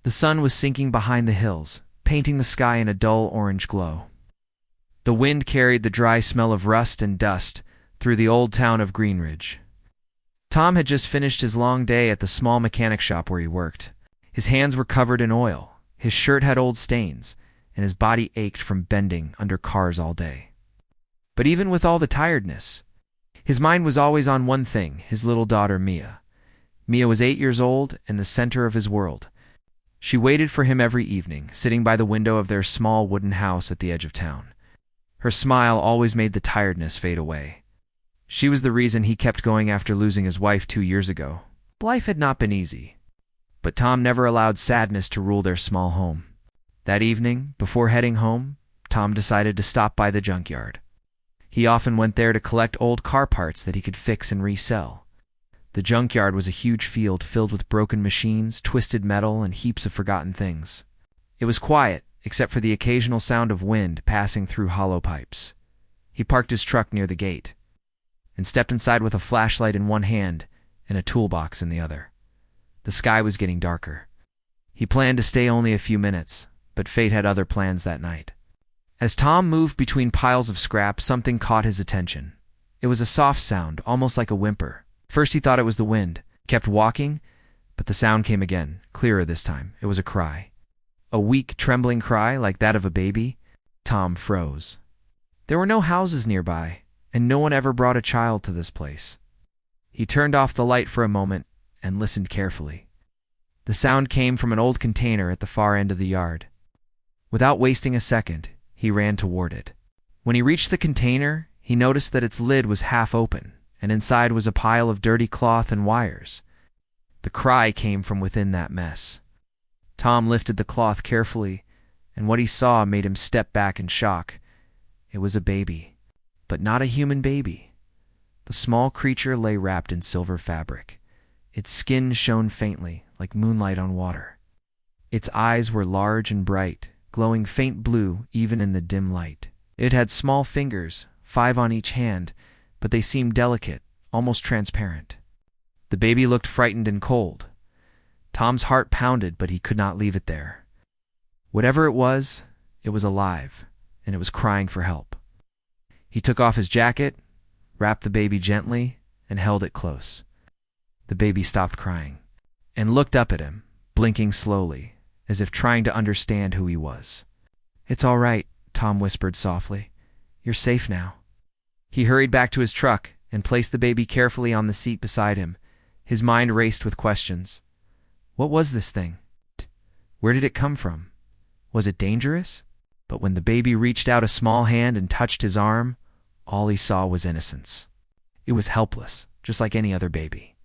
The sun was sinking behind the hills, painting the sky in a dull orange glow. The wind carried the dry smell of rust and dust through the old town of Greenridge. Tom had just finished his long day at the small mechanic shop where he worked. His hands were covered in oil, his shirt had old stains, and his body ached from bending under cars all day. But even with all the tiredness, his mind was always on one thing: his little daughter Mia. Mia was 8 years old and the center of his world. She waited for him every evening, sitting by the window of their small wooden house at the edge of town. Her smile always made the tiredness fade away. She was the reason he kept going after losing his wife 2 years ago. Life had not been easy, but Tom never allowed sadness to rule their small home. That evening, before heading home, Tom decided to stop by the junkyard. He often went there to collect old car parts that he could fix and resell. The junkyard was a huge field filled with broken machines, twisted metal, and heaps of forgotten things. It was quiet, except for the occasional sound of wind passing through hollow pipes. He parked his truck near the gate and stepped inside with a flashlight in one hand and a toolbox in the other. The sky was getting darker. He planned to stay only a few minutes, but fate had other plans that night. As Tom moved between piles of scrap, something caught his attention. It was a soft sound, almost like a whimper. First he thought it was the wind, kept walking, but the sound came again, clearer this time. It was a cry. A weak, trembling cry like that of a baby. Tom froze. There were no houses nearby, and no one ever brought a child to this place. He turned off the light for a moment and listened carefully. The sound came from an old container at the far end of the yard. Without wasting a second, he ran toward it. When he reached the container, he noticed that its lid was half open, and inside was a pile of dirty cloth and wires. The cry came from within that mess. Tom lifted the cloth carefully, and what he saw made him step back in shock. It was a baby, but not a human baby. The small creature lay wrapped in silver fabric. Its skin shone faintly, like moonlight on water. Its eyes were large and bright, glowing faint blue even in the dim light. It had small fingers, 5 on each hand, but they seemed delicate, almost transparent. The baby looked frightened and cold. Tom's heart pounded, but he could not leave it there. Whatever it was alive, and it was crying for help. He took off his jacket, wrapped the baby gently, and held it close. The baby stopped crying and looked up at him, blinking slowly, as if trying to understand who he was. "It's all right," Tom whispered softly. "You're safe now." He hurried back to his truck and placed the baby carefully on the seat beside him. His mind raced with questions. What was this thing? Where did it come from? Was it dangerous? But when the baby reached out a small hand and touched his arm, all he saw was innocence. It was helpless, just like any other baby.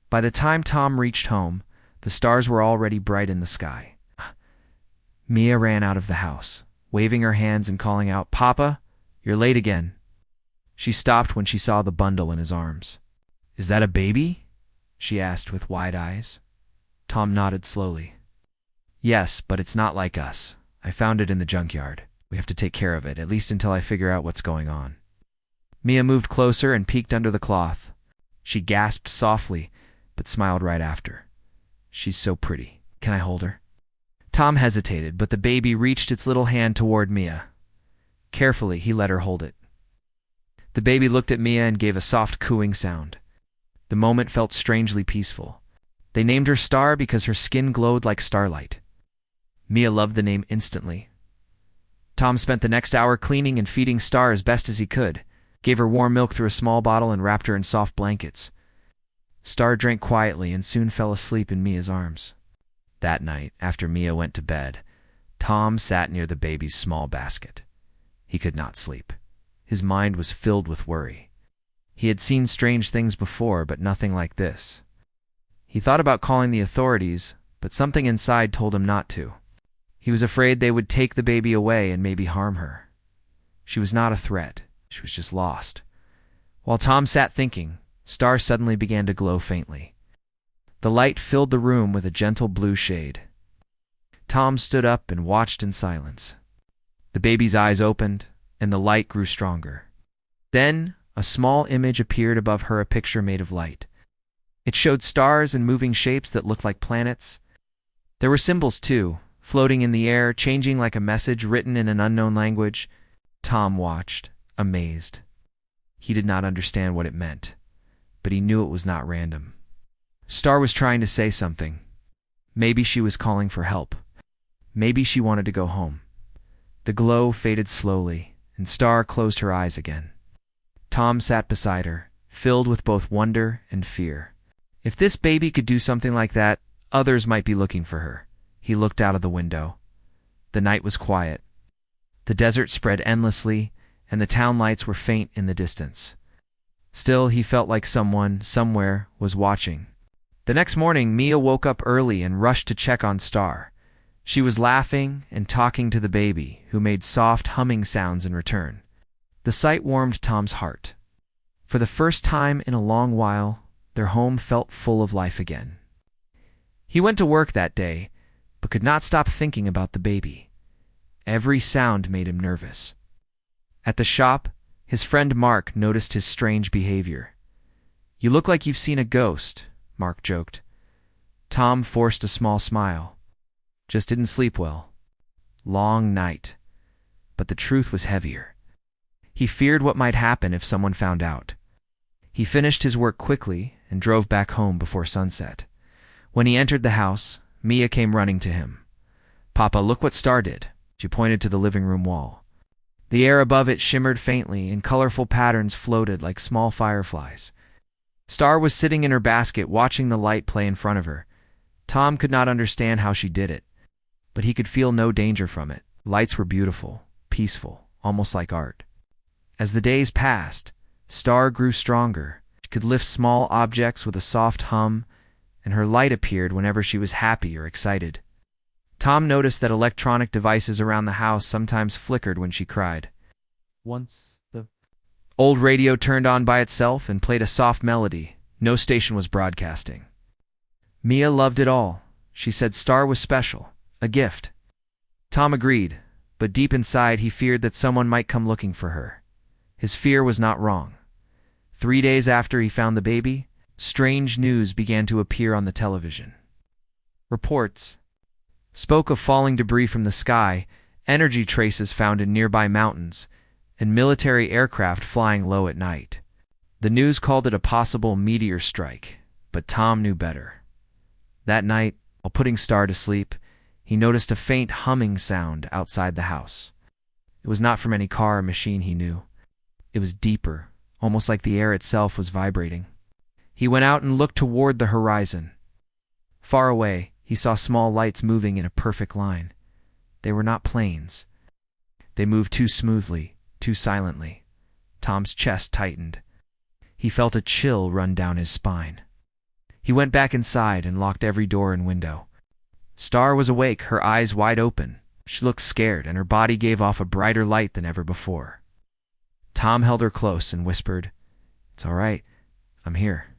By the time Tom reached home, the stars were already bright in the sky. Mia ran out of the house, waving her hands and calling out, "Papa, you're late again." She stopped when she saw the bundle in his arms. "Is that a baby?" she asked with wide eyes. Tom nodded slowly. "Yes, but it's not like us. I found it in the junkyard. We have to take care of it, at least until I figure out what's going on." Mia moved closer and peeked under the cloth. She gasped softly, but smiled right after. "She's so pretty. Can I hold her?" Tom hesitated, but the baby reached its little hand toward Mia. Carefully, he let her hold it. The baby looked at Mia and gave a soft cooing sound. The moment felt strangely peaceful. They named her Star because her skin glowed like starlight. Mia loved the name instantly. Tom spent the next hour cleaning and feeding Star as best as he could, gave her warm milk through a small bottle and wrapped her in soft blankets. Star drank quietly and soon fell asleep in Mia's arms. That night, after Mia went to bed, Tom sat near the baby's small basket. He could not sleep. His mind was filled with worry. He had seen strange things before, but nothing like this. He thought about calling the authorities, but something inside told him not to. He was afraid they would take the baby away and maybe harm her. She was not a threat. She was just lost. While Tom sat thinking, Star suddenly began to glow faintly. The light filled the room with a gentle blue shade. Tom stood up and watched in silence. The baby's eyes opened, and the light grew stronger. Then, a small image appeared above her, a picture made of light. It showed stars and moving shapes that looked like planets. There were symbols too, floating in the air, changing like a message written in an unknown language. Tom watched, amazed. He did not understand what it meant, but he knew it was not random. Star was trying to say something. Maybe she was calling for help. Maybe she wanted to go home. The glow faded slowly, and Star closed her eyes again. Tom sat beside her, filled with both wonder and fear. If this baby could do something like that, others might be looking for her. He looked out of the window. The night was quiet. The desert spread endlessly, and the town lights were faint in the distance. Still, he felt like someone, somewhere, was watching. The next morning, Mia woke up early and rushed to check on Star. She was laughing and talking to the baby, who made soft humming sounds in return. The sight warmed Tom's heart. For the first time in a long while, their home felt full of life again. He went to work that day, but could not stop thinking about the baby. Every sound made him nervous. At the shop, his friend Mark noticed his strange behavior. "You look like you've seen a ghost," Mark joked. Tom forced a small smile. "Just didn't sleep well. Long night." But the truth was heavier. He feared what might happen if someone found out. He finished his work quickly and drove back home before sunset. When he entered the house, Mia came running to him. "Papa, look what Star did." She pointed to the living room wall. The air above it shimmered faintly, and colorful patterns floated like small fireflies. Star was sitting in her basket watching the light play in front of her. Tom could not understand how she did it, but he could feel no danger from it. Lights were beautiful, peaceful, almost like art. As the days passed, Star grew stronger. She could lift small objects with a soft hum, and her light appeared whenever she was happy or excited. Tom noticed that electronic devices around the house sometimes flickered when she cried. Once the old radio turned on by itself and played a soft melody. No station was broadcasting. Mia loved it all. She said Star was special, a gift. Tom agreed, but deep inside he feared that someone might come looking for her. His fear was not wrong. 3 days after he found the baby, strange news began to appear on the television. Reports spoke of falling debris from the sky, energy traces found in nearby mountains, and military aircraft flying low at night. The news called it a possible meteor strike, but Tom knew better. That night, while putting Star to sleep, he noticed a faint humming sound outside the house. It was not from any car or machine he knew. It was deeper, almost like the air itself was vibrating. He went out and looked toward the horizon. Far away, he saw small lights moving in a perfect line. They were not planes. They moved too smoothly, too silently. Tom's chest tightened. He felt a chill run down his spine. He went back inside and locked every door and window. Star was awake, her eyes wide open. She looked scared, and her body gave off a brighter light than ever before. Tom held her close and whispered, "It's all right, I'm here."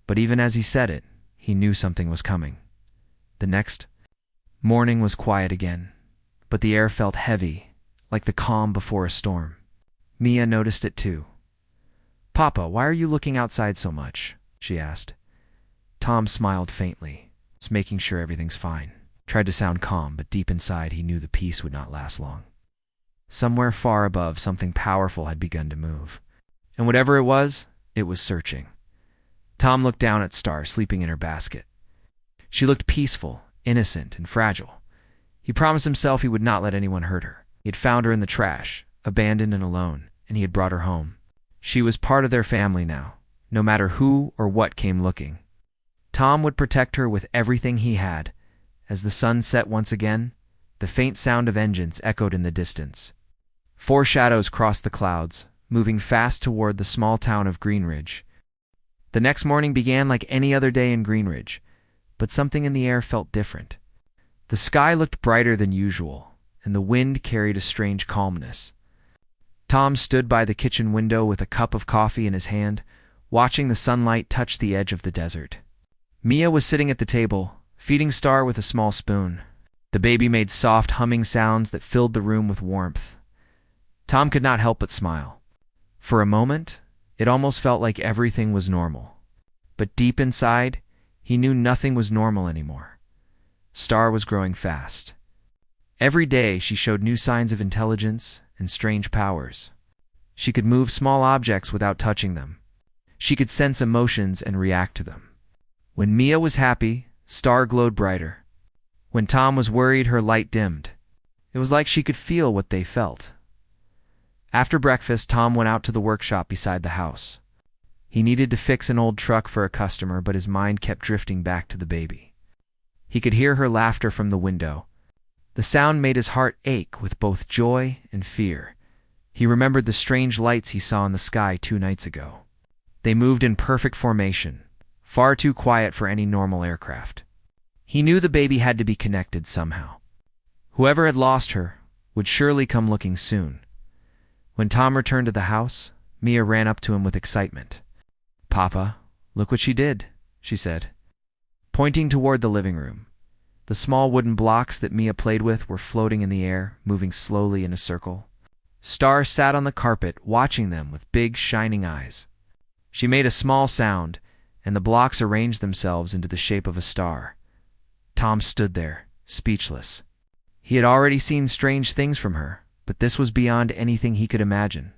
But even as he said it, he knew something was coming. The next morning was quiet again, but the air felt heavy, like the calm before a storm. Mia noticed it too. "Papa, why are you looking outside so much?" she asked. Tom smiled faintly, just making sure everything's fine. Tried to sound calm, but deep inside he knew the peace would not last long. Somewhere far above, something powerful had begun to move. And whatever it was searching. Tom looked down at Star sleeping in her basket. She looked peaceful, innocent, and fragile. He promised himself he would not let anyone hurt her. He had found her in the trash, abandoned and alone, and he had brought her home. She was part of their family now, no matter who or what came looking. Tom would protect her with everything he had. As the sun set once again, the faint sound of engines echoed in the distance. 4 shadows crossed the clouds, moving fast toward the small town of Greenridge. The next morning began like any other day in Greenridge, but something in the air felt different. The sky looked brighter than usual, and the wind carried a strange calmness. Tom stood by the kitchen window with a cup of coffee in his hand, watching the sunlight touch the edge of the desert. Mia was sitting at the table, feeding Star with a small spoon. The baby made soft humming sounds that filled the room with warmth. Tom could not help but smile. For a moment, it almost felt like everything was normal. But deep inside, he knew nothing was normal anymore. Star was growing fast. Every day she showed new signs of intelligence and strange powers. She could move small objects without touching them. She could sense emotions and react to them. When Mia was happy, Star glowed brighter. When Tom was worried, her light dimmed. It was like she could feel what they felt. After breakfast, Tom went out to the workshop beside the house. He needed to fix an old truck for a customer, but his mind kept drifting back to the baby. He could hear her laughter from the window. The sound made his heart ache with both joy and fear. He remembered the strange lights he saw in the sky 2 nights ago. They moved in perfect formation, far too quiet for any normal aircraft. He knew the baby had to be connected somehow. Whoever had lost her would surely come looking soon. When Tom returned to the house, Mia ran up to him with excitement. "Papa, look what she did," she said, pointing toward the living room. The small wooden blocks that Mia played with were floating in the air, moving slowly in a circle. Star sat on the carpet, watching them with big, shining eyes. She made a small sound, and the blocks arranged themselves into the shape of a star. Tom stood there, speechless. He had already seen strange things from her, but this was beyond anything he could imagine.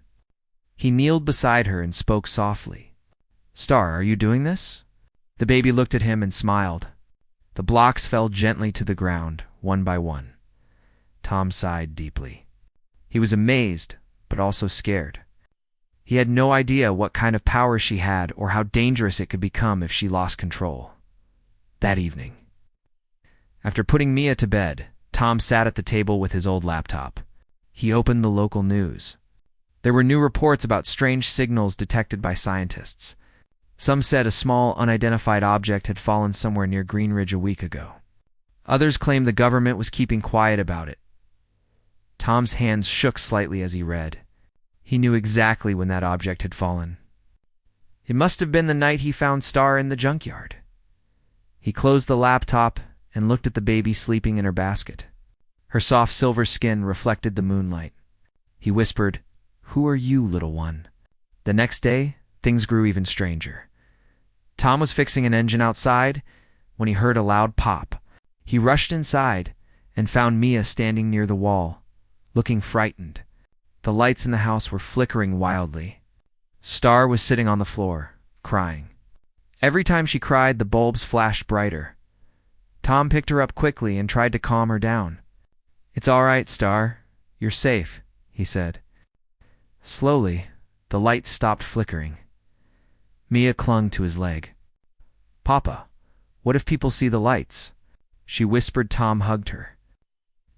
He kneeled beside her and spoke softly. "Star, are you doing this?" The baby looked at him and smiled. The blocks fell gently to the ground, one by one. Tom sighed deeply. He was amazed, but also scared. He had no idea what kind of power she had or how dangerous it could become if she lost control. That evening, after putting Mia to bed, Tom sat at the table with his old laptop. He opened the local news. There were new reports about strange signals detected by scientists. Some said a small, unidentified object had fallen somewhere near Greenridge a week ago. Others claimed the government was keeping quiet about it. Tom's hands shook slightly as he read. He knew exactly when that object had fallen. It must have been the night he found Star in the junkyard. He closed the laptop and looked at the baby sleeping in her basket. Her soft silver skin reflected the moonlight. He whispered, "Who are you, little one?" The next day, things grew even stranger. Tom was fixing an engine outside when he heard a loud pop. He rushed inside and found Mia standing near the wall, looking frightened. The lights in the house were flickering wildly. Star was sitting on the floor, crying. Every time she cried, the bulbs flashed brighter. Tom picked her up quickly and tried to calm her down. "It's all right, Star. You're safe," he said. Slowly, the lights stopped flickering. Mia clung to his leg. "Papa, what if people see the lights?" she whispered. Tom hugged her.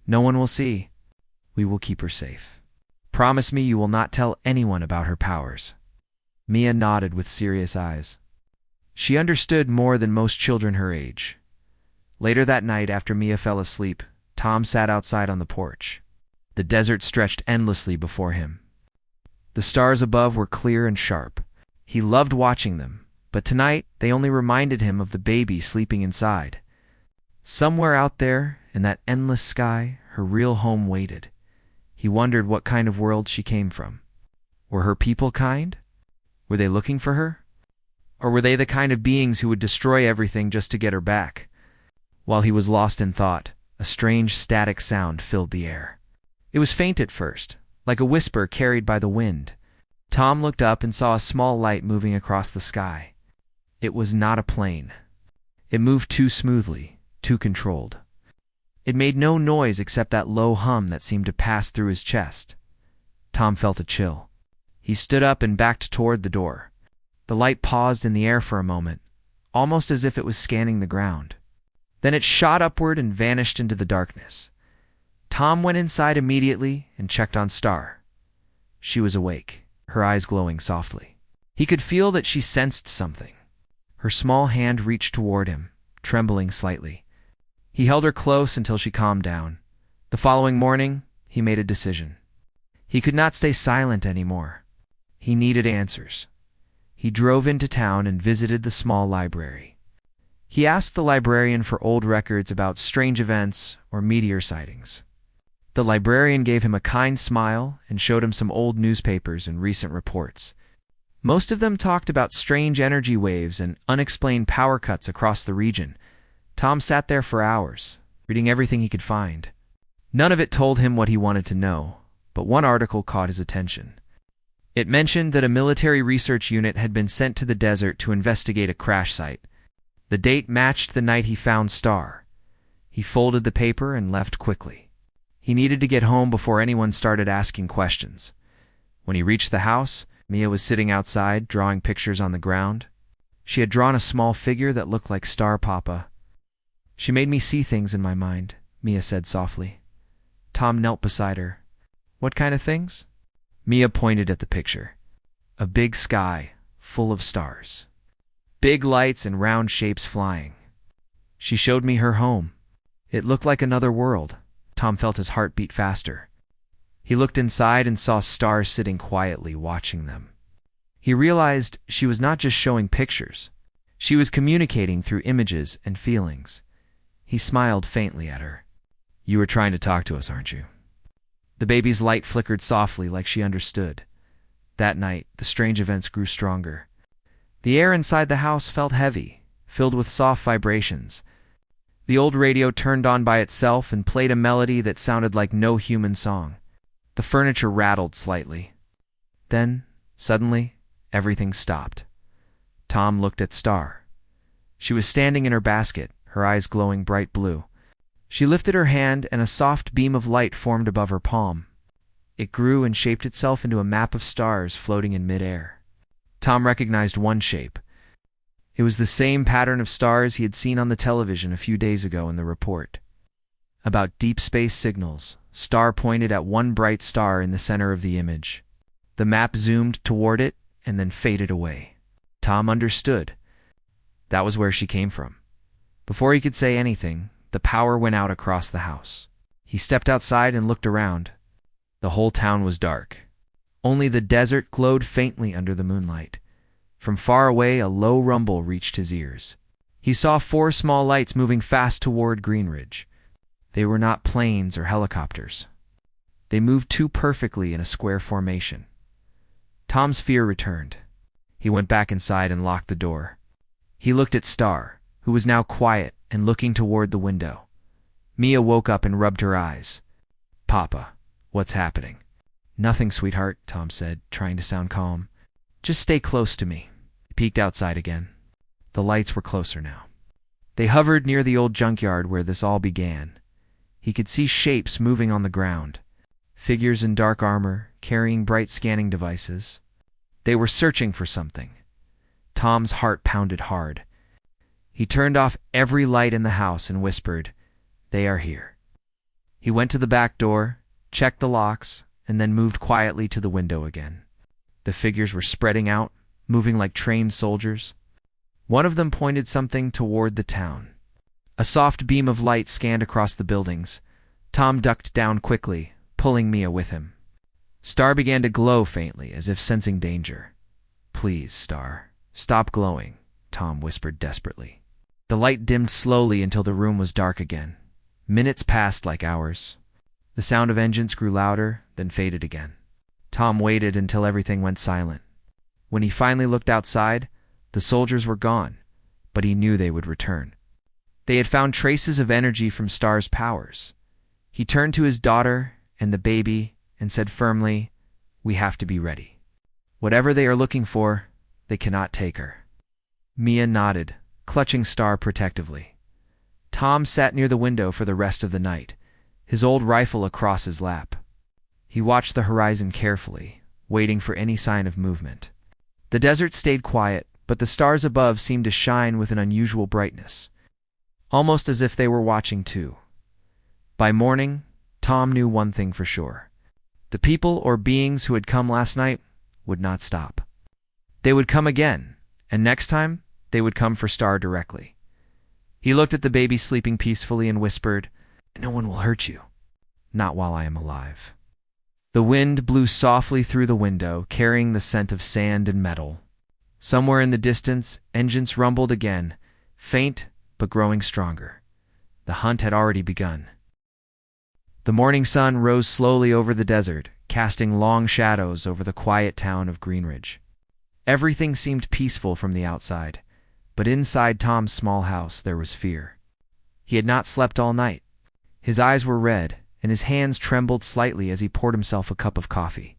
"No one will see. We will keep her safe. Promise me you will not tell anyone about her powers." Mia nodded with serious eyes. She understood more than most children her age. Later that night, after Mia fell asleep, Tom sat outside on the porch. The desert stretched endlessly before him. The stars above were clear and sharp. He loved watching them, but tonight they only reminded him of the baby sleeping inside. Somewhere out there, in that endless sky, her real home waited. He wondered what kind of world she came from. Were her people kind? Were they looking for her? Or were they the kind of beings who would destroy everything just to get her back? While he was lost in thought, a strange static sound filled the air. It was faint at first, like a whisper carried by the wind. Tom looked up and saw a small light moving across the sky. It was not a plane. It moved too smoothly, too controlled. It made no noise except that low hum that seemed to pass through his chest. Tom felt a chill. He stood up and backed toward the door. The light paused in the air for a moment, almost as if it was scanning the ground. Then it shot upward and vanished into the darkness. Tom went inside immediately and checked on Star. She was awake, her eyes glowing softly. He could feel that she sensed something. Her small hand reached toward him, trembling slightly. He held her close until she calmed down. The following morning, he made a decision. He could not stay silent anymore. He needed answers. He drove into town and visited the small library. He asked the librarian for old records about strange events or meteor sightings. The librarian gave him a kind smile and showed him some old newspapers and recent reports. Most of them talked about strange energy waves and unexplained power cuts across the region. Tom sat there for hours, reading everything he could find. None of it told him what he wanted to know, but one article caught his attention. It mentioned that a military research unit had been sent to the desert to investigate a crash site. The date matched the night he found Star. He folded the paper and left quickly. He needed to get home before anyone started asking questions. When he reached the house, Mia was sitting outside, drawing pictures on the ground. She had drawn a small figure that looked like Star Papa. "She made me see things in my mind," Mia said softly. Tom knelt beside her. "What kind of things?" Mia pointed at the picture. A big sky, full of stars. Big lights and round shapes flying. "She showed me her home. It looked like another world." Tom felt his heart beat faster. He looked inside and saw Star sitting quietly, watching them. He realized she was not just showing pictures. She was communicating through images and feelings. He smiled faintly at her. "You were trying to talk to us, aren't you?" The baby's light flickered softly, like she understood. That night, the strange events grew stronger. The air inside the house felt heavy, filled with soft vibrations. The old radio turned on by itself and played a melody that sounded like no human song. The furniture rattled slightly. Then, suddenly, everything stopped. Tom looked at Star. She was standing in her basket, her eyes glowing bright blue. She lifted her hand and a soft beam of light formed above her palm. It grew and shaped itself into a map of stars floating in midair. Tom recognized one shape. It was the same pattern of stars he had seen on the television a few days ago in the report. About deep space signals, Star pointed at one bright star in the center of the image. The map zoomed toward it and then faded away. Tom understood. That was where she came from. Before he could say anything, the power went out across the house. He stepped outside and looked around. The whole town was dark. Only the desert glowed faintly under the moonlight. From far away, a low rumble reached his ears. He saw 4 small lights moving fast toward Greenridge. They were not planes or helicopters. They moved too perfectly in a square formation. Tom's fear returned. He went back inside and locked the door. He looked at Star, who was now quiet and looking toward the window. Mia woke up and rubbed her eyes. "Papa, what's happening?" "Nothing, sweetheart," Tom said, trying to sound calm. "Just stay close to me." He peeked outside again. The lights were closer now. They hovered near the old junkyard where this all began. He could see shapes moving on the ground. Figures in dark armor, carrying bright scanning devices. They were searching for something. Tom's heart pounded hard. He turned off every light in the house and whispered, "They are here." He went to the back door, checked the locks, and then moved quietly to the window again. The figures were spreading out, moving like trained soldiers. One of them pointed something toward the town. A soft beam of light scanned across the buildings. Tom ducked down quickly, pulling Mia with him. Star began to glow faintly, as if sensing danger. "Please, Star, stop glowing," Tom whispered desperately. The light dimmed slowly until the room was dark again. Minutes passed like hours. The sound of engines grew louder, then faded again. Tom waited until everything went silent. When he finally looked outside, the soldiers were gone, but he knew they would return. They had found traces of energy from Star's powers. He turned to his daughter and the baby and said firmly, "We have to be ready. Whatever they are looking for, they cannot take her." Mia nodded, clutching Star protectively. Tom sat near the window for the rest of the night, his old rifle across his lap. He watched the horizon carefully, waiting for any sign of movement. The desert stayed quiet, but the stars above seemed to shine with an unusual brightness, almost as if they were watching too. By morning, Tom knew one thing for sure. The people or beings who had come last night would not stop. They would come again, and next time, they would come for Star directly. He looked at the baby sleeping peacefully and whispered, "No one will hurt you. Not while I am alive." The wind blew softly through the window, carrying the scent of sand and metal. Somewhere in the distance, engines rumbled again, faint but growing stronger. The hunt had already begun. The morning sun rose slowly over the desert, casting long shadows over the quiet town of Greenridge. Everything seemed peaceful from the outside, but inside Tom's small house there was fear. He had not slept all night, His eyes were red, and his hands trembled slightly as he poured himself a cup of coffee.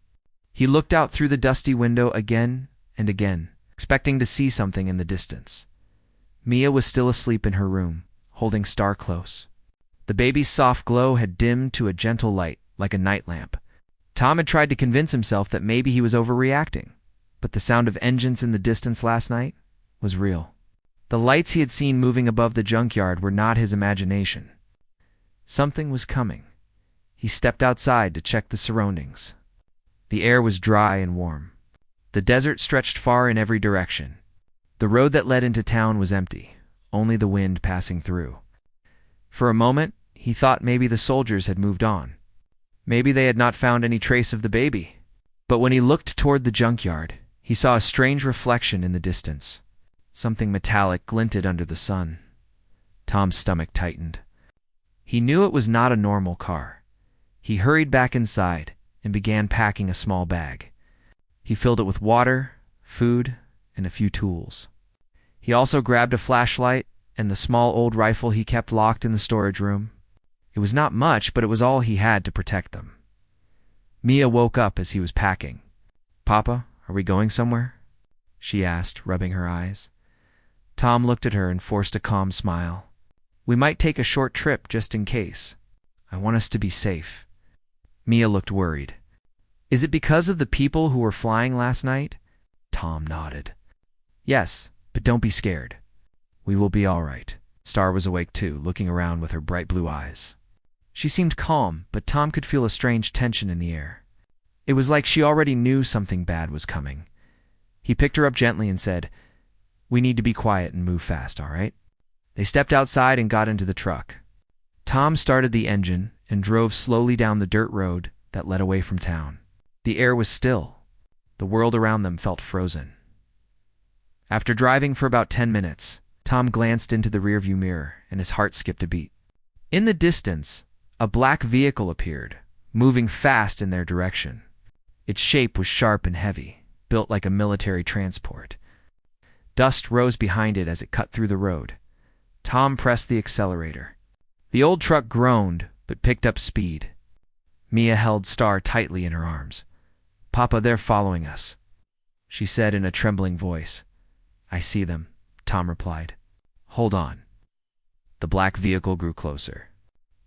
He looked out through the dusty window again and again, expecting to see something in the distance. Mia was still asleep in her room, holding Star close. The baby's soft glow had dimmed to a gentle light, like a night lamp. Tom had tried to convince himself that maybe he was overreacting, but the sound of engines in the distance last night was real. The lights he had seen moving above the junkyard were not his imagination. Something was coming. He stepped outside to check the surroundings. The air was dry and warm. The desert stretched far in every direction. The road that led into town was empty, only the wind passing through. For a moment, he thought maybe the soldiers had moved on. Maybe they had not found any trace of the baby. But when he looked toward the junkyard, he saw a strange reflection in the distance. Something metallic glinted under the sun. Tom's stomach tightened. He knew it was not a normal car. He hurried back inside and began packing a small bag. He filled it with water, food, and a few tools. He also grabbed a flashlight and the small old rifle he kept locked in the storage room. It was not much, but it was all he had to protect them. Mia woke up as he was packing. "Papa, are we going somewhere?" she asked, rubbing her eyes. Tom looked at her and forced a calm smile. "We might take a short trip just in case. I want us to be safe." Mia looked worried. "Is it because of the people who were flying last night?" Tom nodded. "Yes, but don't be scared. We will be all right." Star was awake too, looking around with her bright blue eyes. She seemed calm, but Tom could feel a strange tension in the air. It was like she already knew something bad was coming. He picked her up gently and said, "We need to be quiet and move fast, all right?" They stepped outside and got into the truck. Tom started the engine and drove slowly down the dirt road that led away from town. The air was still. The world around them felt frozen. After driving for about 10 minutes, Tom glanced into the rearview mirror and his heart skipped a beat. In the distance, a black vehicle appeared, moving fast in their direction. Its shape was sharp and heavy, built like a military transport. Dust rose behind it as it cut through the road. Tom pressed the accelerator. The old truck groaned, but picked up speed. Mia held Star tightly in her arms. "Papa, they're following us," she said in a trembling voice. "I see them," Tom replied. "Hold on." The black vehicle grew closer.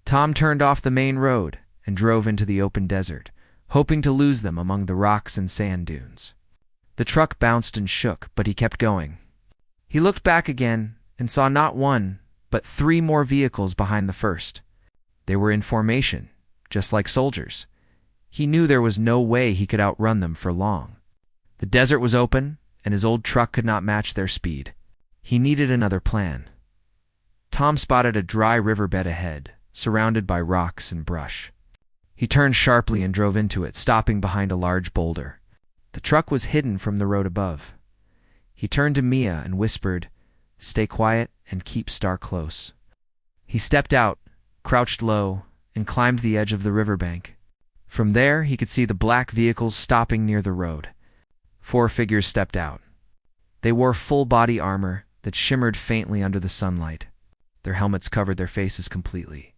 Tom turned off the main road and drove into the open desert, hoping to lose them among the rocks and sand dunes. The truck bounced and shook, but he kept going. He looked back again and saw not one, but 3 more vehicles behind the first. They were in formation, just like soldiers. He knew there was no way he could outrun them for long. The desert was open, and his old truck could not match their speed. He needed another plan. Tom spotted a dry riverbed ahead, surrounded by rocks and brush. He turned sharply and drove into it, stopping behind a large boulder. The truck was hidden from the road above. He turned to Mia and whispered, "Stay quiet and keep Star close." He stepped out, crouched low, and climbed the edge of the riverbank. From there, he could see the black vehicles stopping near the road. 4 figures stepped out. They wore full-body armor that shimmered faintly under the sunlight. Their helmets covered their faces completely.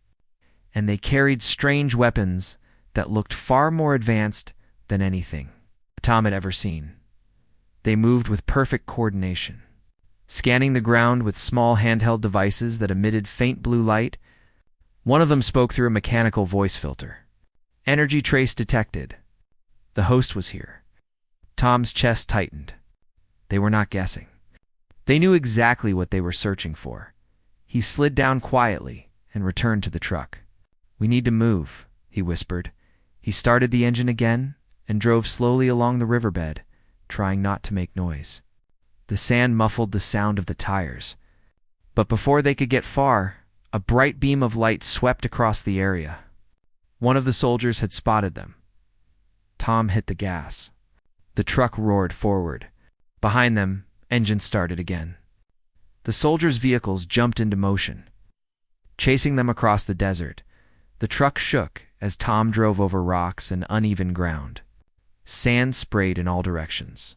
And they carried strange weapons that looked far more advanced than anything Tom had ever seen. They moved with perfect coordination, scanning the ground with small handheld devices that emitted faint blue light. One of them spoke through a mechanical voice filter. "Energy trace detected." The host was here. Tom's chest tightened. They were not guessing. They knew exactly what they were searching for. He slid down quietly and returned to the truck. "We need to move," he whispered. He started the engine again and drove slowly along the riverbed, trying not to make noise. The sand muffled the sound of the tires. But before they could get far, a bright beam of light swept across the area. One of the soldiers had spotted them. Tom hit the gas. The truck roared forward. Behind them, engines started again. The soldiers' vehicles jumped into motion, chasing them across the desert. The truck shook as Tom drove over rocks and uneven ground. Sand sprayed in all directions.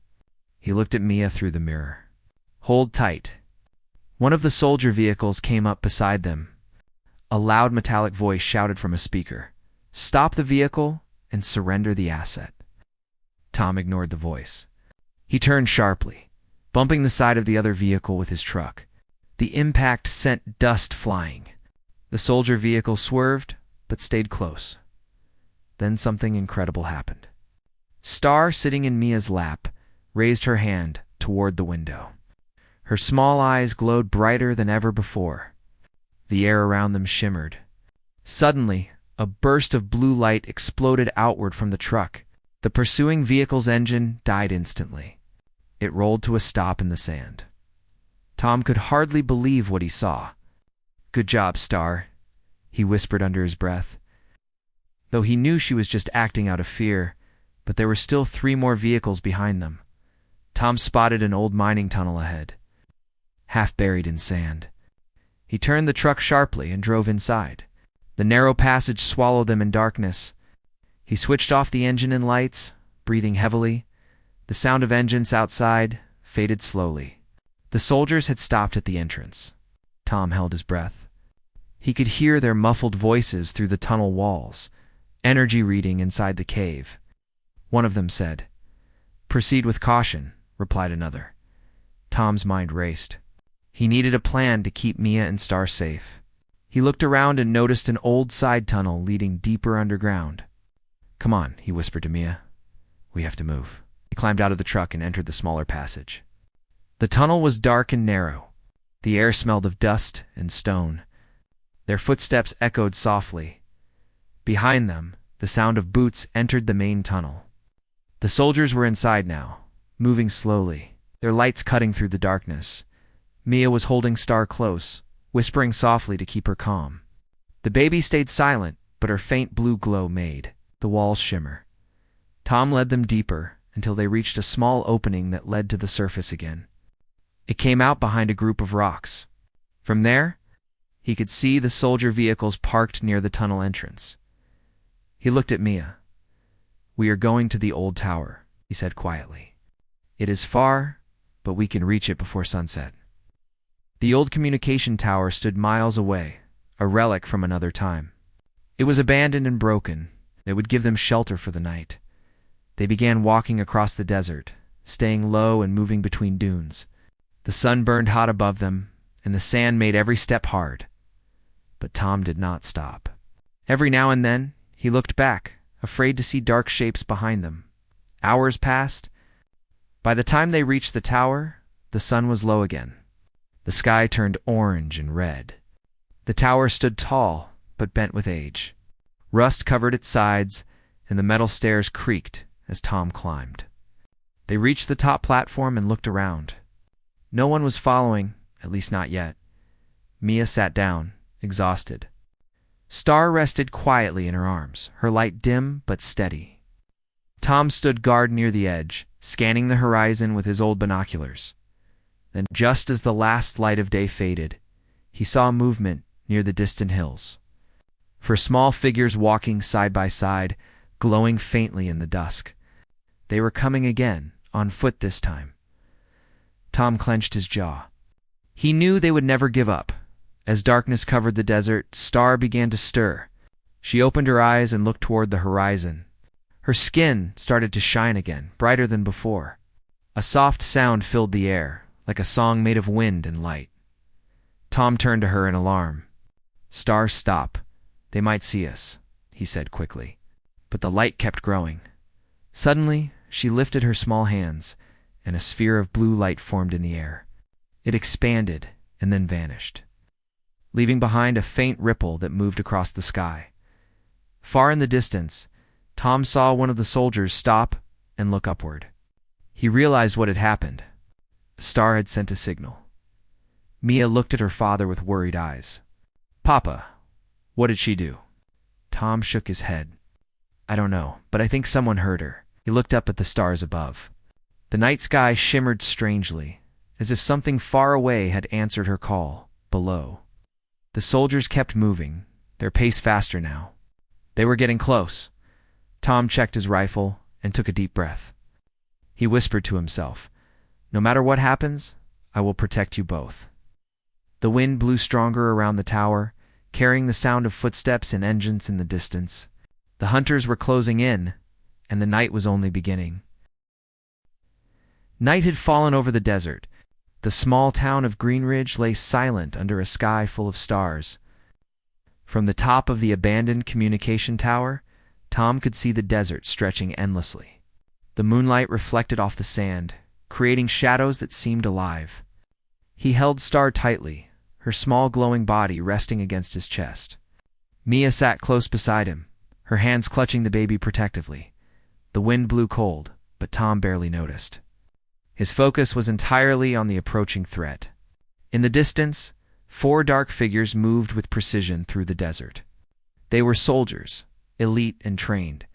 He looked at Mia through the mirror. "Hold tight." One of the soldier vehicles came up beside them. A loud metallic voice shouted from a speaker, "Stop the vehicle and surrender the asset." Tom ignored the voice. He turned sharply, bumping the side of the other vehicle with his truck. The impact sent dust flying. The soldier vehicle swerved, but stayed close. Then something incredible happened. Star, sitting in Mia's lap, raised her hand toward the window. Her small eyes glowed brighter than ever before. The air around them shimmered. Suddenly, a burst of blue light exploded outward from the truck. The pursuing vehicle's engine died instantly. It rolled to a stop in the sand. Tom could hardly believe what he saw. "Good job, Star," he whispered under his breath. Though he knew she was just acting out of fear, but there were still 3 more vehicles behind them. Tom spotted an old mining tunnel ahead, half buried in sand. He turned the truck sharply and drove inside. The narrow passage swallowed them in darkness. He switched off the engine and lights, breathing heavily. The sound of engines outside faded slowly. The soldiers had stopped at the entrance. Tom held his breath. He could hear their muffled voices through the tunnel walls, energy reading inside the cave. One of them said, "Proceed with caution," replied another. Tom's mind raced. He needed a plan to keep Mia and Star safe. He looked around and noticed an old side tunnel leading deeper underground. "Come on," he whispered to Mia. "We have to move." He climbed out of the truck and entered the smaller passage. The tunnel was dark and narrow. The air smelled of dust and stone. Their footsteps echoed softly. Behind them, the sound of boots entered the main tunnel. The soldiers were inside now, moving slowly, their lights cutting through the darkness. Mia was holding Star close, whispering softly to keep her calm. The baby stayed silent, but her faint blue glow made the walls shimmer. Tom led them deeper until they reached a small opening that led to the surface again. It came out behind a group of rocks. From there, he could see the soldier vehicles parked near the tunnel entrance. He looked at Mia. "We are going to the old tower," he said quietly. "It is far, but we can reach it before sunset." The old communication tower stood miles away, a relic from another time. It was abandoned and broken. It would give them shelter for the night. They began walking across the desert, staying low and moving between dunes. The sun burned hot above them, and the sand made every step hard. But Tom did not stop. Every now and then, he looked back, afraid to see dark shapes behind them. Hours passed. By the time they reached the tower, the sun was low again. The sky turned orange and red. The tower stood tall, but bent with age. Rust covered its sides, and the metal stairs creaked as Tom climbed. They reached the top platform and looked around. No one was following, at least not yet. Mia sat down, exhausted. Star rested quietly in her arms, her light dim but steady. Tom stood guard near the edge, scanning the horizon with his old binoculars. Then, just as the last light of day faded, he saw movement near the distant hills. For small figures walking side by side, glowing faintly in the dusk. They were coming again, on foot this time. Tom clenched his jaw. He knew they would never give up. As darkness covered the desert, Star began to stir. She opened her eyes and looked toward the horizon. Her skin started to shine again, brighter than before. A soft sound filled the air, like a song made of wind and light. Tom turned to her in alarm. "Star, stop. They might see us," he said quickly. But the light kept growing. Suddenly, she lifted her small hands, and a sphere of blue light formed in the air. It expanded and then vanished, leaving behind a faint ripple that moved across the sky. Far in the distance, Tom saw one of the soldiers stop and look upward. He realized what had happened. Star had sent a signal. Mia looked at her father with worried eyes. "Papa, what did she do?" Tom shook his head. "I don't know, but I think someone heard her." He looked up at the stars above. The night sky shimmered strangely, as if something far away had answered her call, below. The soldiers kept moving, their pace faster now. They were getting close. Tom checked his rifle and took a deep breath. He whispered to himself, "No matter what happens, I will protect you both." The wind blew stronger around the tower, carrying the sound of footsteps and engines in the distance. The hunters were closing in, and the night was only beginning. Night had fallen over the desert. The small town of Greenridge lay silent under a sky full of stars. From the top of the abandoned communication tower, Tom could see the desert stretching endlessly. The moonlight reflected off the sand, creating shadows that seemed alive. He held Star tightly, her small glowing body resting against his chest. Mia sat close beside him, her hands clutching the baby protectively. The wind blew cold, but Tom barely noticed. His focus was entirely on the approaching threat. In the distance, 4 dark figures moved with precision through the desert. They were soldiers, elite and trained,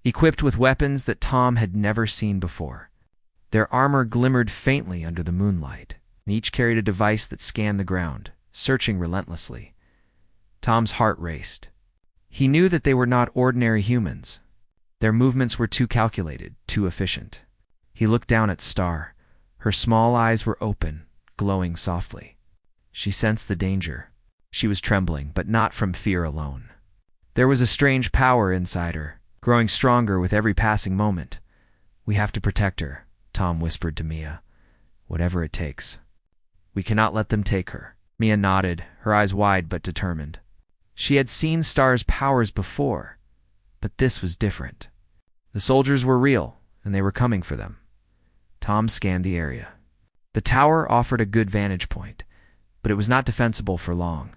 equipped with weapons that Tom had never seen before. Their armor glimmered faintly under the moonlight, and each carried a device that scanned the ground, searching relentlessly. Tom's heart raced. He knew that they were not ordinary humans. Their movements were too calculated, too efficient. He looked down at Star. Her small eyes were open, glowing softly. She sensed the danger. She was trembling, but not from fear alone. There was a strange power inside her, growing stronger with every passing moment. "We have to protect her," Tom whispered to Mia. "Whatever it takes. We cannot let them take her." Mia nodded, her eyes wide but determined. She had seen Star's powers before, but this was different. The soldiers were real, and they were coming for them. Tom scanned the area. The tower offered a good vantage point, but it was not defensible for long.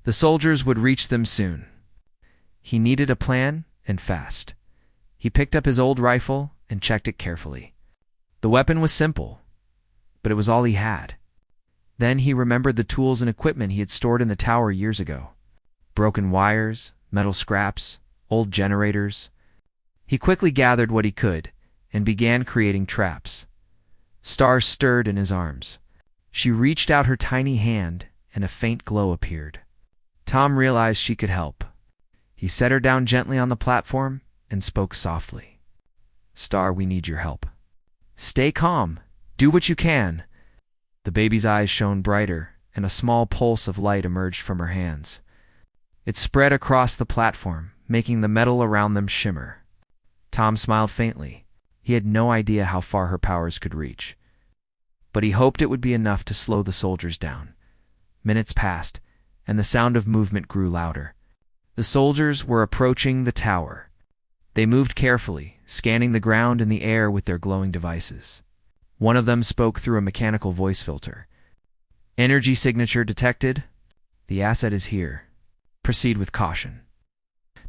The soldiers would reach them soon. He needed a plan, and fast. He picked up his old rifle and checked it carefully. The weapon was simple, but it was all he had. Then he remembered the tools and equipment he had stored in the tower years ago. Broken wires, metal scraps, old generators. He quickly gathered what he could and began creating traps. Star stirred in his arms. She reached out her tiny hand, and a faint glow appeared. Tom realized she could help. He set her down gently on the platform and spoke softly. "Star, we need your help. Stay calm. Do what you can." The baby's eyes shone brighter, and a small pulse of light emerged from her hands. It spread across the platform, making the metal around them shimmer. Tom smiled faintly. He had no idea how far her powers could reach, but he hoped it would be enough to slow the soldiers down. Minutes passed, and the sound of movement grew louder. The soldiers were approaching the tower. They moved carefully, scanning the ground and the air with their glowing devices. One of them spoke through a mechanical voice filter. "Energy signature detected. The asset is here. Proceed with caution."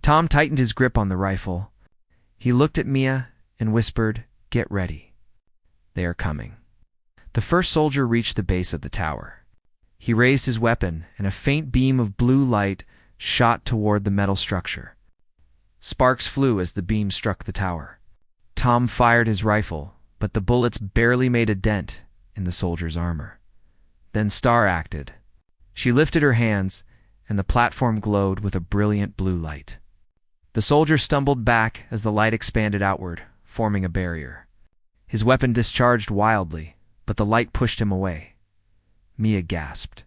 Tom tightened his grip on the rifle. He looked at Mia and whispered, "Get ready. They are coming." The first soldier reached the base of the tower. He raised his weapon, and a faint beam of blue light shot toward the metal structure. Sparks flew as the beam struck the tower. Tom fired his rifle, but the bullets barely made a dent in the soldier's armor. Then Star acted. She lifted her hands, and the platform glowed with a brilliant blue light. The soldier stumbled back as the light expanded outward, forming a barrier. His weapon discharged wildly, but the light pushed him away. Mia gasped.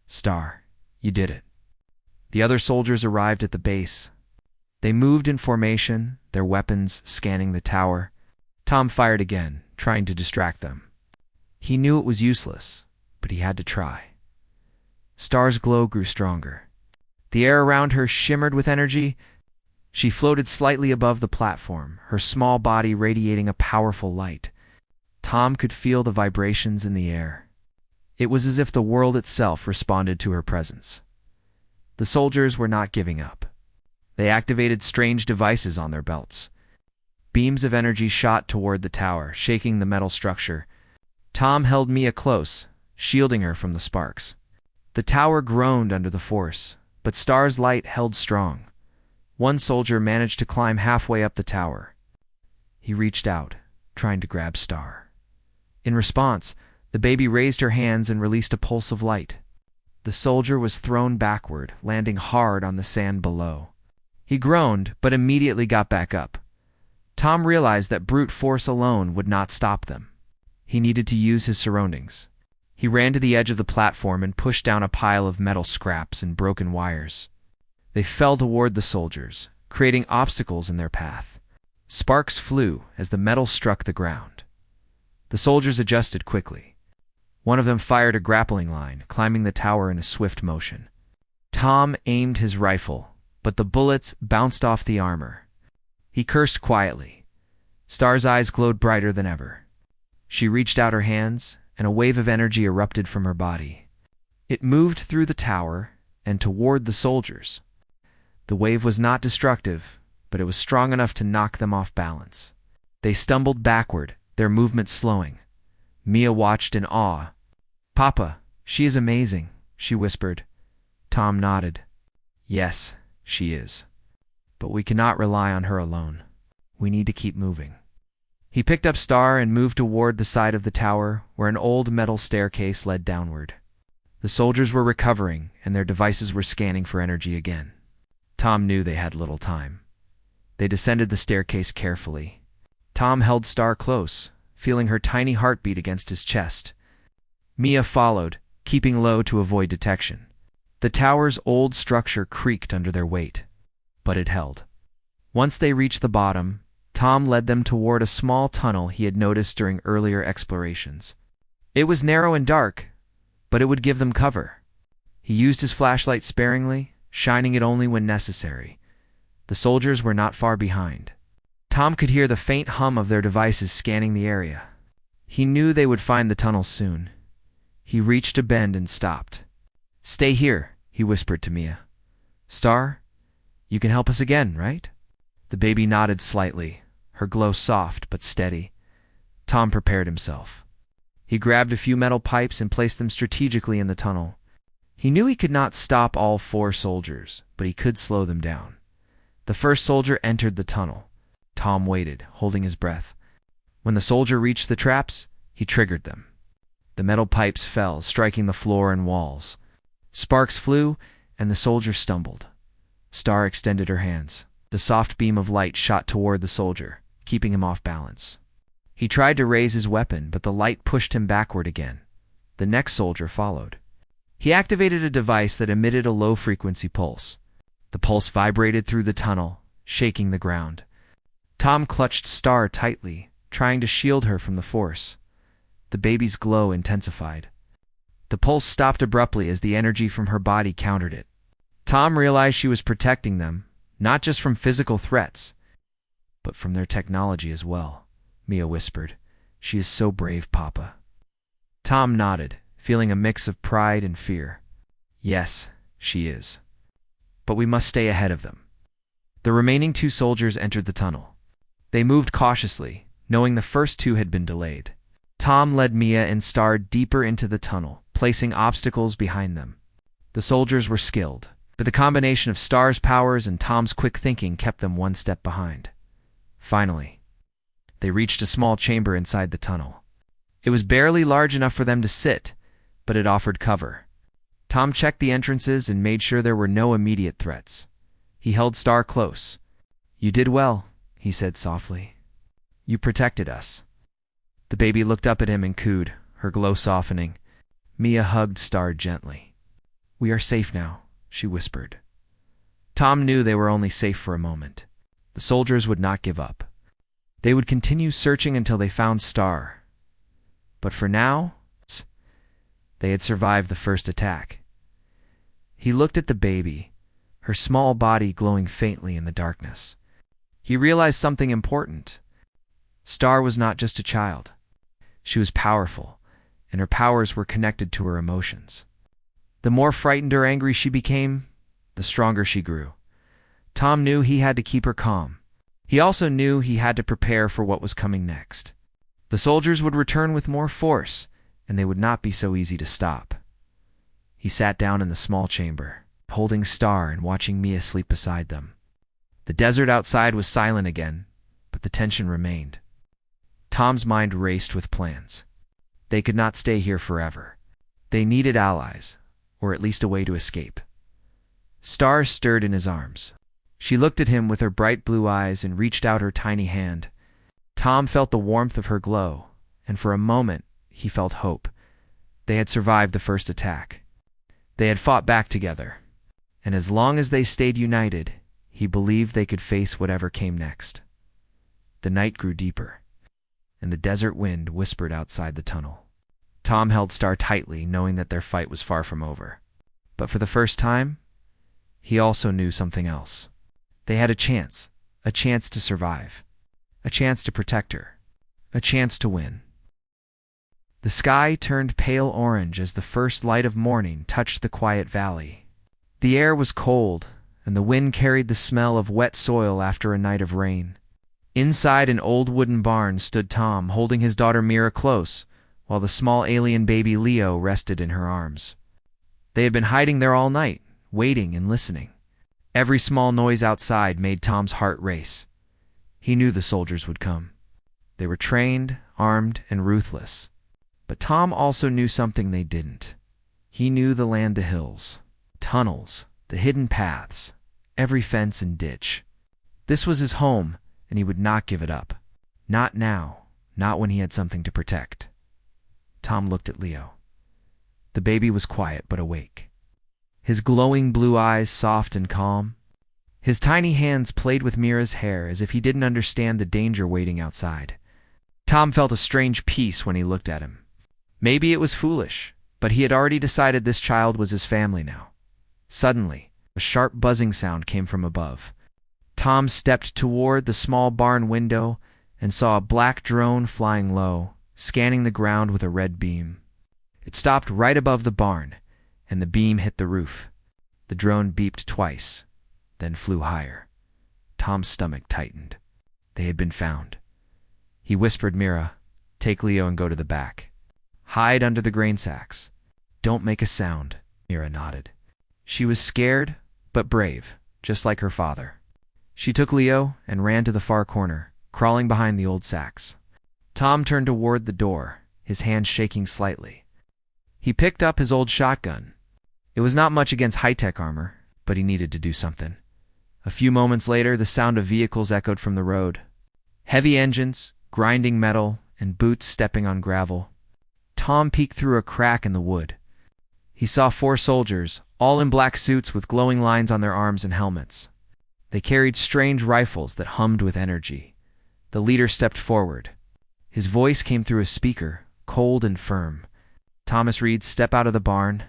"Star, you did it." The other soldiers arrived at the base. They moved in formation, their weapons scanning the tower. Tom fired again, trying to distract them. He knew it was useless, but he had to try. Star's glow grew stronger. The air around her shimmered with energy. She floated slightly above the platform, her small body radiating a powerful light. Tom could feel the vibrations in the air. It was as if the world itself responded to her presence. The soldiers were not giving up. They activated strange devices on their belts. Beams of energy shot toward the tower, shaking the metal structure. Tom held Mia close, shielding her from the sparks. The tower groaned under the force, but Star's light held strong. One soldier managed to climb halfway up the tower. He reached out, trying to grab Star. In response, the baby raised her hands and released a pulse of light. The soldier was thrown backward, landing hard on the sand below. He groaned, but immediately got back up. Tom realized that brute force alone would not stop them. He needed to use his surroundings. He He ran to the edge of the platform and pushed down a pile of metal scraps and broken wires. They fell toward the soldiers, creating obstacles in their path. Sparks flew as the metal struck the ground. The soldiers adjusted quickly. One of them fired a grappling line, climbing the tower in a swift motion. Tom aimed his rifle, but the bullets bounced off the armor. He cursed quietly. Star's eyes glowed brighter than ever. She reached out her hands, and a wave of energy erupted from her body. It moved through the tower and toward the soldiers. The wave was not destructive, but it was strong enough to knock them off balance. They stumbled backward, their movement slowing. Mia watched in awe. "Papa, she is amazing," she whispered. Tom nodded. "Yes, she is. But we cannot rely on her alone. We need to keep moving." He picked up Star and moved toward the side of the tower where an old metal staircase led downward. The soldiers were recovering, and their devices were scanning for energy again. Tom knew they had little time. They descended the staircase carefully. Tom held Star close, feeling her tiny heartbeat against his chest. Mia followed, keeping low to avoid detection. The tower's old structure creaked under their weight, but it held. Once they reached the bottom, Tom led them toward a small tunnel he had noticed during earlier explorations. It was narrow and dark, but it would give them cover. He used his flashlight sparingly, shining it only when necessary. The soldiers were not far behind. Tom could hear the faint hum of their devices scanning the area. He knew they would find the tunnel soon. He reached a bend and stopped. "Stay here," he whispered to Mia. "Star, you can help us again, right?" The baby nodded slightly, her glow soft but steady. Tom prepared himself. He grabbed a few metal pipes and placed them strategically in the tunnel. He knew he could not stop all 4 soldiers, but he could slow them down. The first soldier entered the tunnel. Tom waited, holding his breath. When the soldier reached the traps, he triggered them. The metal pipes fell, striking the floor and walls. Sparks flew, and the soldier stumbled. Star extended her hands. The soft beam of light shot toward the soldier, keeping him off balance. He tried to raise his weapon, but the light pushed him backward again. The next soldier followed. He activated a device that emitted a low-frequency pulse. The pulse vibrated through the tunnel, shaking the ground. Tom clutched Star tightly, trying to shield her from the force. The baby's glow intensified. The pulse stopped abruptly as the energy from her body countered it. Tom realized she was protecting them, not just from physical threats, but from their technology as well. Mia whispered, "She is so brave, Papa." Tom nodded, feeling a mix of pride and fear. "Yes, she is. But we must stay ahead of them." The remaining 2 soldiers entered the tunnel. They moved cautiously, knowing the first 2 had been delayed. Tom led Mia and Star deeper into the tunnel, placing obstacles behind them. The soldiers were skilled, but the combination of Star's powers and Tom's quick thinking kept them one step behind. Finally, they reached a small chamber inside the tunnel. It was barely large enough for them to sit, but it offered cover. Tom checked the entrances and made sure there were no immediate threats. He held Star close. "You did well," he said softly. "You protected us." The baby looked up at him and cooed, her glow softening. Mia hugged Star gently. "We are safe now," she whispered. Tom knew they were only safe for a moment. The soldiers would not give up. They would continue searching until they found Star. But for now, they had survived the first attack. He looked at the baby, her small body glowing faintly in the darkness. He realized something important. Star was not just a child. She was powerful, and her powers were connected to her emotions. The more frightened or angry she became, the stronger she grew. Tom knew he had to keep her calm. He also knew he had to prepare for what was coming next. The soldiers would return with more force, and they would not be so easy to stop. He sat down in the small chamber, holding Star and watching Mia sleep beside them. The desert outside was silent again, but the tension remained. Tom's mind raced with plans. They could not stay here forever. They needed allies, or at least a way to escape. Star stirred in his arms. She looked at him with her bright blue eyes and reached out her tiny hand. Tom felt the warmth of her glow, and for a moment he felt hope. They had survived the first attack. They had fought back together. And as long as they stayed united, he believed they could face whatever came next. The night grew deeper, and the desert wind whispered outside the tunnel. Tom held Star tightly, knowing that their fight was far from over. But for the first time, he also knew something else. They had a chance to survive, a chance to protect her, a chance to win. The sky turned pale orange as the first light of morning touched the quiet valley. The air was cold, and the wind carried the smell of wet soil after a night of rain. Inside an old wooden barn stood Tom, holding his daughter Mira close, while the small alien baby Leo rested in her arms. They had been hiding there all night, waiting and listening. Every small noise outside made Tom's heart race. He knew the soldiers would come. They were trained, armed, and ruthless. But Tom also knew something they didn't. He knew the land, the hills, tunnels, the hidden paths, every fence and ditch. This was his home, and he would not give it up. Not now, not when he had something to protect. Tom looked at Leo. The baby was quiet but awake. His glowing blue eyes soft and calm. His tiny hands played with Mira's hair as if he didn't understand the danger waiting outside. Tom felt a strange peace when he looked at him. Maybe it was foolish, but he had already decided this child was his family now. Suddenly, a sharp buzzing sound came from above. Tom stepped toward the small barn window and saw a black drone flying low, scanning the ground with a red beam. It stopped right above the barn, and the beam hit the roof. The drone beeped twice, then flew higher. Tom's stomach tightened. They had been found. He whispered Mira, "Take Leo and go to the back. Hide under the grain sacks. Don't make a sound." Mira nodded. She was scared, but brave, just like her father. She took Leo and ran to the far corner, crawling behind the old sacks. Tom turned toward the door, his hand shaking slightly. He picked up his old shotgun. It was not much against high-tech armor, but he needed to do something. A few moments later, the sound of vehicles echoed from the road. Heavy engines, grinding metal, and boots stepping on gravel. Tom peeked through a crack in the wood. He saw 4 soldiers, all in black suits with glowing lines on their arms and helmets. They carried strange rifles that hummed with energy. The leader stepped forward. His voice came through a speaker, cold and firm. "Thomas Reed, step out of the barn.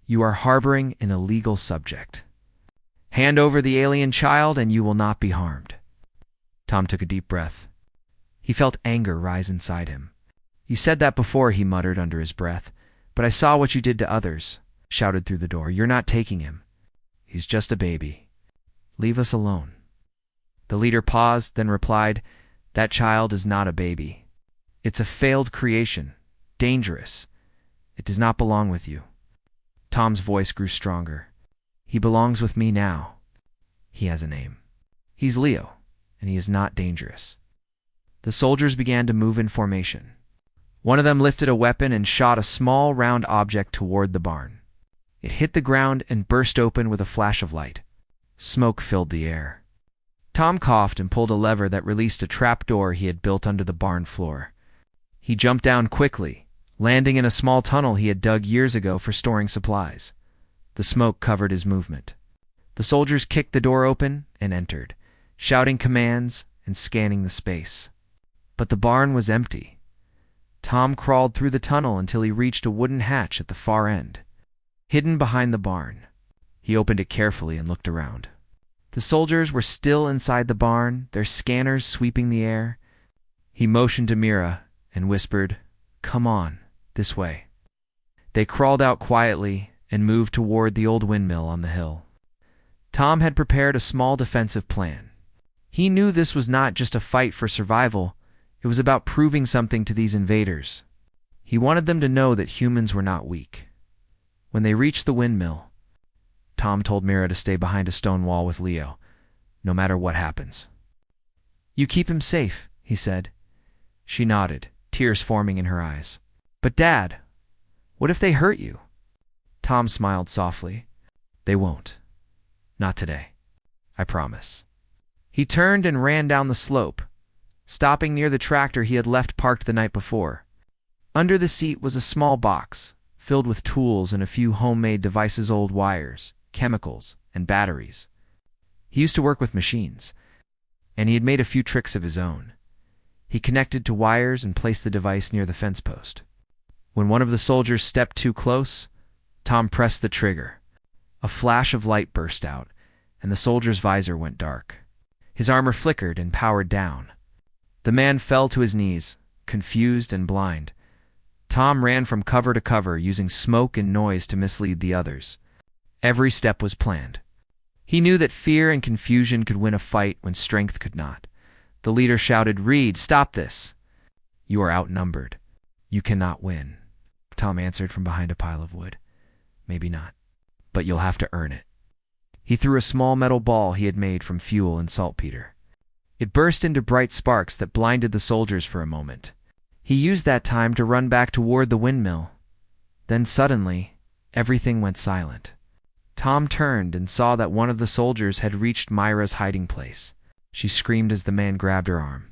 You are harboring an illegal subject. Hand over the alien child and you will not be harmed." Tom took a deep breath. He felt anger rise inside him. "You said that before," he muttered under his breath. "But I saw what you did to others," shouted through the door. "You're not taking him. He's just a baby. Leave us alone." The leader paused, then replied, "That child is not a baby. It's a failed creation, dangerous. It does not belong with you." Tom's voice grew stronger. "He belongs with me now. He has a name. He's Leo, and he is not dangerous." The soldiers began to move in formation. One of them lifted a weapon and shot a small, round object toward the barn. It hit the ground and burst open with a flash of light. Smoke filled the air. Tom coughed and pulled a lever that released a trapdoor he had built under the barn floor. He jumped down quickly, landing in a small tunnel he had dug years ago for storing supplies. The smoke covered his movement. The soldiers kicked the door open and entered, shouting commands and scanning the space. But the barn was empty. Tom crawled through the tunnel until he reached a wooden hatch at the far end. Hidden behind the barn, he opened it carefully and looked around. The soldiers were still inside the barn, their scanners sweeping the air. He motioned to Mira and whispered, "Come on, this way." They crawled out quietly and moved toward the old windmill on the hill. Tom had prepared a small defensive plan. He knew this was not just a fight for survival, it was about proving something to these invaders. He wanted them to know that humans were not weak. When they reached the windmill, Tom told Mira to stay behind a stone wall with Leo, no matter what happens. "You keep him safe," he said. She nodded, tears forming in her eyes. "But Dad, what if they hurt you?" Tom smiled softly. "They won't. Not today. I promise." He turned and ran down the slope, stopping near the tractor he had left parked the night before. Under the seat was a small box, filled with tools and a few homemade devices, old wires, chemicals, and batteries. He used to work with machines, and he had made a few tricks of his own. He connected to wires and placed the device near the fence post. When one of the soldiers stepped too close, Tom pressed the trigger. A flash of light burst out, and the soldier's visor went dark. His armor flickered and powered down. The man fell to his knees, confused and blind. Tom ran from cover to cover, using smoke and noise to mislead the others. Every step was planned. He knew that fear and confusion could win a fight when strength could not. The leader shouted, "Reed, stop this! You are outnumbered. You cannot win." Tom answered from behind a pile of wood, "Maybe not, but you'll have to earn it." He threw a small metal ball he had made from fuel and saltpeter. It burst into bright sparks that blinded the soldiers for a moment. He used that time to run back toward the windmill. Then suddenly, everything went silent. Tom turned and saw that one of the soldiers had reached Myra's hiding place. She screamed as the man grabbed her arm.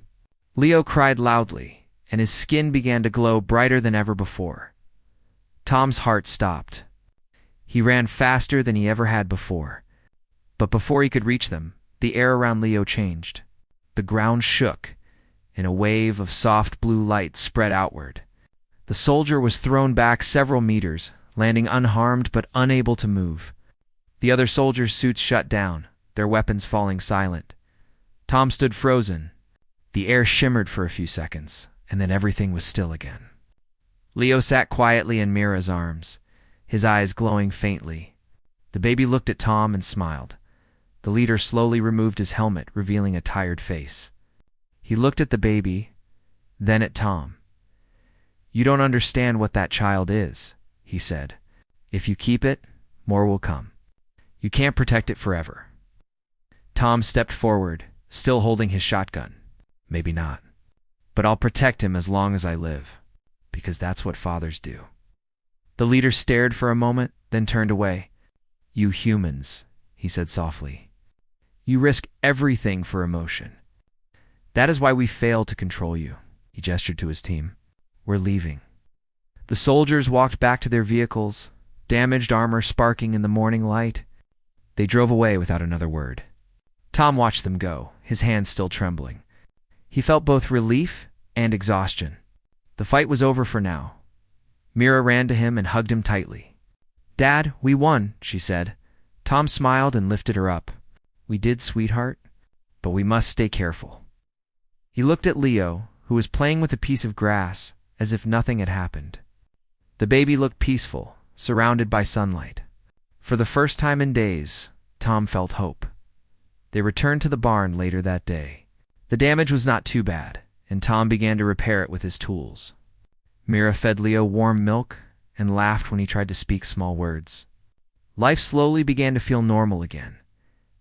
Leo cried loudly, and his skin began to glow brighter than ever before. Tom's heart stopped. He ran faster than he ever had before. But before he could reach them, the air around Leo changed. The ground shook, and a wave of soft blue light spread outward. The soldier was thrown back several meters, landing unharmed but unable to move. The other soldiers' suits shut down, their weapons falling silent. Tom stood frozen. The air shimmered for a few seconds, and then everything was still again. Leo sat quietly in Mira's arms, his eyes glowing faintly. The baby looked at Tom and smiled. The leader slowly removed his helmet, revealing a tired face. He looked at the baby, then at Tom. "You don't understand what that child is," he said. "If you keep it, more will come. You can't protect it forever." Tom stepped forward, still holding his shotgun. "Maybe not, but I'll protect him as long as I live, because that's what fathers do." The leader stared for a moment, then turned away. "You humans," he said softly. "You risk everything for emotion. That is why we fail to control you." He gestured to his team. "We're leaving." The soldiers walked back to their vehicles, damaged armor sparking in the morning light. They drove away without another word. Tom watched them go, his hands still trembling. He felt both relief and exhaustion. The fight was over for now. Mira ran to him and hugged him tightly. "Dad, we won," she said. Tom smiled and lifted her up. "We did, sweetheart, but we must stay careful." He looked at Leo, who was playing with a piece of grass, as if nothing had happened. The baby looked peaceful, surrounded by sunlight. For the first time in days, Tom felt hope. They returned to the barn later that day. The damage was not too bad, and Tom began to repair it with his tools. Mira fed Leo warm milk and laughed when he tried to speak small words. Life slowly began to feel normal again.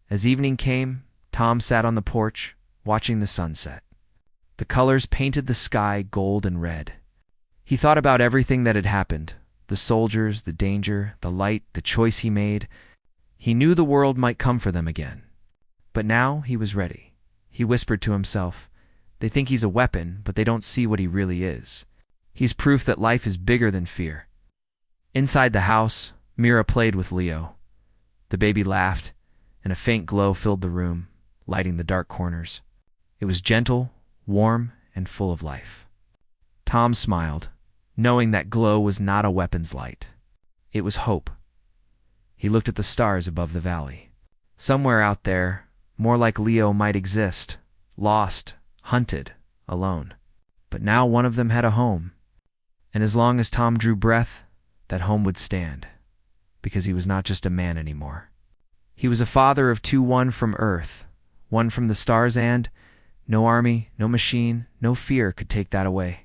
As evening came, Tom sat on the porch, watching the sunset. The colors painted the sky gold and red. He thought about everything that had happened, the soldiers, the danger, the light, the choice he made. He knew the world might come for them again. But now he was ready. He whispered to himself, "They think he's a weapon, but they don't see what he really is. He's proof that life is bigger than fear." Inside the house, Mira played with Leo. The baby laughed, and a faint glow filled the room, lighting the dark corners. It was gentle, warm, and full of life. Tom smiled, knowing that glow was not a weapon's light. It was hope. He looked at the stars above the valley. Somewhere out there, more like Leo might exist, lost, hunted, alone. But now one of them had a home. And as long as Tom drew breath, that home would stand, because he was not just a man anymore. He was a father of two, one from Earth, one from the stars, and no army, no machine, no fear could take that away.